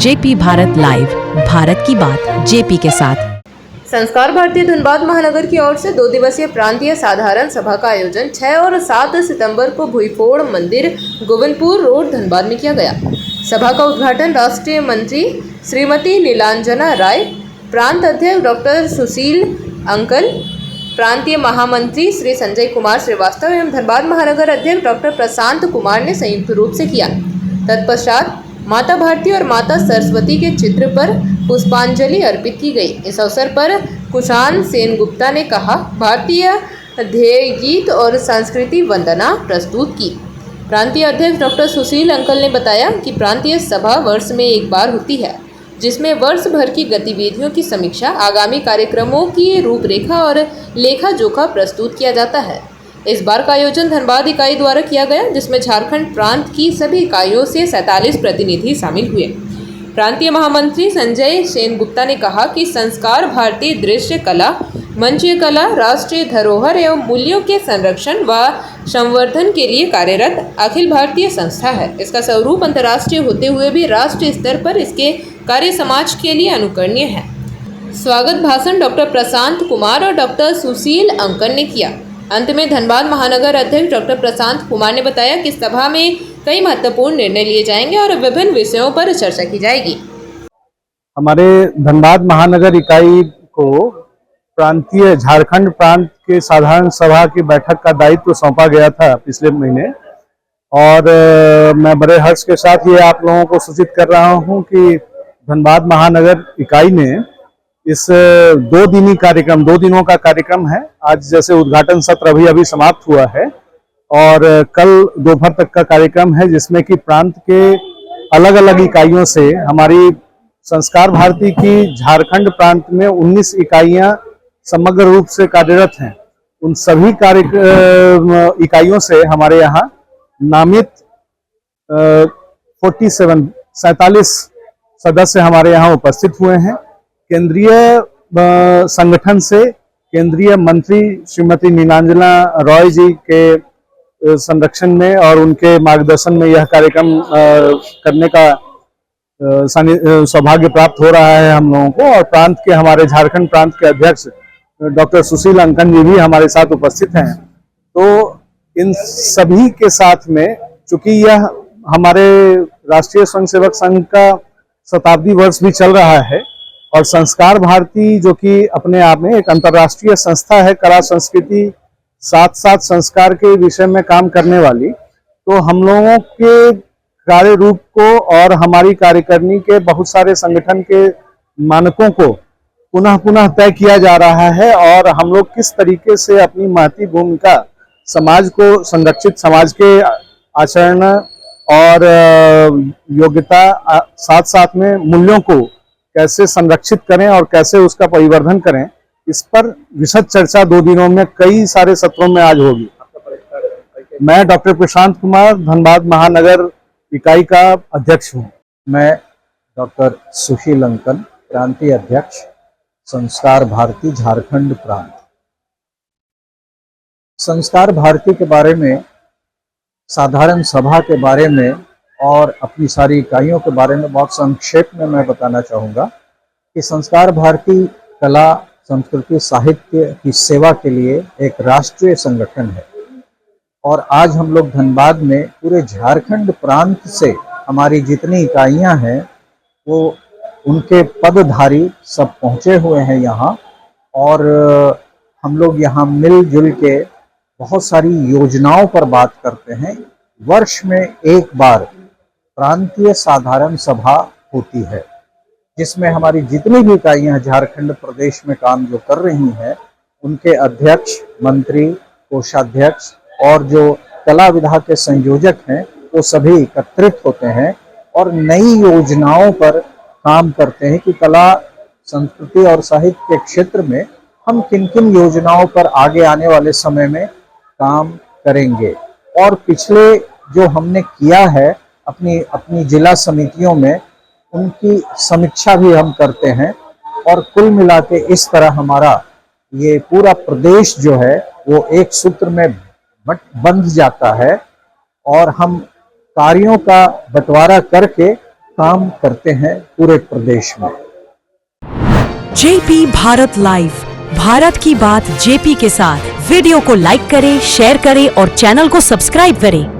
JP Bharat live, Bharat की बात JP के साथ। संस्कार भारती धनबाद महानगर की ओर से 2 दिवसीय प्रांतीय साधारण सभा का आयोजन 6 और 7 सितंबर को भुईफोड़ मंदिर गोविंदपुर रोड धनबाद में किया गया। सभा का उद्घाटन राष्ट्रीय मंत्री श्रीमती नीलांजना राय, प्रांत अध्यक्ष डॉक्टर सुशील अंकल, प्रांतीय महामंत्री श्री संजय कुमार श्रीवास्तव एवं धनबाद महानगर अध्यक्ष डॉक्टर प्रशांत कुमार ने संयुक्त रूप से किया। तत्पश्चात माता भारती और माता सरस्वती के चित्र पर पुष्पांजलि अर्पित की गई। इस अवसर पर कुशान सेनगुप्ता ने कहा, भारतीय ध्येय गीत और संस्कृति वंदना प्रस्तुत की। प्रांतीय अध्यक्ष डॉक्टर सुशील अंकल ने बताया कि प्रांतीय सभा वर्ष में एक बार होती है, जिसमें वर्ष भर की गतिविधियों की समीक्षा, आगामी कार्यक्रमों की रूपरेखा और लेखा जोखा प्रस्तुत किया जाता है। इस बार का आयोजन धनबाद इकाई द्वारा किया गया, जिसमें झारखंड प्रांत की सभी इकाइयों से 47 प्रतिनिधि शामिल हुए। प्रांतीय महामंत्री संजय सेनगुप्ता ने कहा कि संस्कार भारतीय दृश्य कला, मंचीय कला, राष्ट्रीय धरोहर एवं मूल्यों के संरक्षण व संवर्धन के लिए कार्यरत अखिल भारतीय संस्था है। इसका स्वरूप अंतर्राष्ट्रीय होते हुए भी राष्ट्रीय स्तर पर इसके कार्य समाज के लिए अनुकरणीय है। स्वागत भाषण डॉक्टर प्रशांत कुमार और डॉक्टर सुशील अंकल ने किया। अंत में धनबाद महानगर अध्यक्ष डॉक्टर प्रशांत कुमार ने बताया कि सभा में कई महत्वपूर्ण निर्णय लिए जाएंगे और विभिन्न विषयों पर चर्चा की जाएगी। हमारे धनबाद महानगर इकाई को प्रांतीय झारखंड प्रांत के साधारण सभा की बैठक का दायित्व सौंपा गया था पिछले महीने, और मैं बड़े हर्ष के साथ ये आप लोगों को सूचित कर रहा हूँ कि धनबाद महानगर इकाई ने इस 2 दिनों का कार्यक्रम है। आज जैसे उद्घाटन सत्र अभी समाप्त हुआ है और कल दोपहर तक का कार्यक्रम है, जिसमें कि प्रांत के अलग अलग इकाइयों से हमारी संस्कार भारती की झारखंड प्रांत में 19 इकाइयां समग्र रूप से कार्यरत हैं। उन सभी इकाइयों से हमारे यहाँ नामित 47 सदस्य हमारे यहाँ उपस्थित हुए हैं। केंद्रीय संगठन से केंद्रीय मंत्री श्रीमती नीलांजना राय जी के संरक्षण में और उनके मार्गदर्शन में यह कार्यक्रम करने का सौभाग्य प्राप्त हो रहा है हम लोगों को। और प्रांत के हमारे झारखंड प्रांत के अध्यक्ष डॉक्टर सुशील अंकल जी भी हमारे साथ उपस्थित हैं। तो इन सभी के साथ में, चूंकि यह हमारे राष्ट्रीय स्वयंसेवक संघ का शताब्दी वर्ष भी चल रहा है और संस्कार भारती जो कि अपने आप में एक अंतर्राष्ट्रीय संस्था है, कला संस्कृति साथ साथ संस्कार के विषय में काम करने वाली, तो हम लोगों के कार्य रूप को और हमारी कार्यकारिणी के बहुत सारे संगठन के मानकों को पुनः तय किया जा रहा है और हम लोग किस तरीके से अपनी महती भूमिका समाज को संरक्षित, समाज के आचरण और योग्यता साथ साथ में मूल्यों को कैसे संरक्षित करें और कैसे उसका परिवर्धन करें, इस पर विशद चर्चा 2 दिनों में कई सारे सत्रों में आज होगी। मैं डॉक्टर प्रशांत कुमार धनबाद महानगर इकाई का अध्यक्ष हूँ। मैं डॉक्टर सुशील अंकल, प्रांतीय अध्यक्ष संस्कार भारती झारखंड प्रांत। संस्कार भारती के बारे में, साधारण सभा के बारे में और अपनी सारी इकाइयों के बारे में बहुत संक्षेप में मैं बताना चाहूँगा कि संस्कार भारती कला, संस्कृति, साहित्य की सेवा के लिए एक राष्ट्रीय संगठन है। और आज हम लोग धनबाद में पूरे झारखंड प्रांत से हमारी जितनी इकाइयां हैं वो उनके पदधारी सब पहुंचे हुए हैं यहाँ, और हम लोग यहाँ मिलजुल के बहुत सारी योजनाओं पर बात करते हैं। वर्ष में एक बार प्रांतीय साधारण सभा होती है, जिसमें हमारी जितनी भी इकाइयां झारखंड प्रदेश में काम जो कर रही हैं, उनके अध्यक्ष, मंत्री, कोषाध्यक्ष और जो कला विधा के संयोजक हैं, वो सभी एकत्रित होते हैं और नई योजनाओं पर काम करते हैं कि कला, संस्कृति और साहित्य के क्षेत्र में हम किन किन योजनाओं पर आगे आने वाले समय में काम करेंगे। और पिछले जो हमने किया है अपनी जिला समितियों में, उनकी समीक्षा भी हम करते हैं और कुल मिला के इस तरह हमारा ये पूरा प्रदेश जो है वो एक सूत्र में बंध जाता है और हम कार्यों का बंटवारा करके काम करते हैं पूरे प्रदेश में। जेपी भारत लाइव, भारत की बात जेपी के साथ। वीडियो को लाइक करें, शेयर करें और चैनल को सब्सक्राइब करें।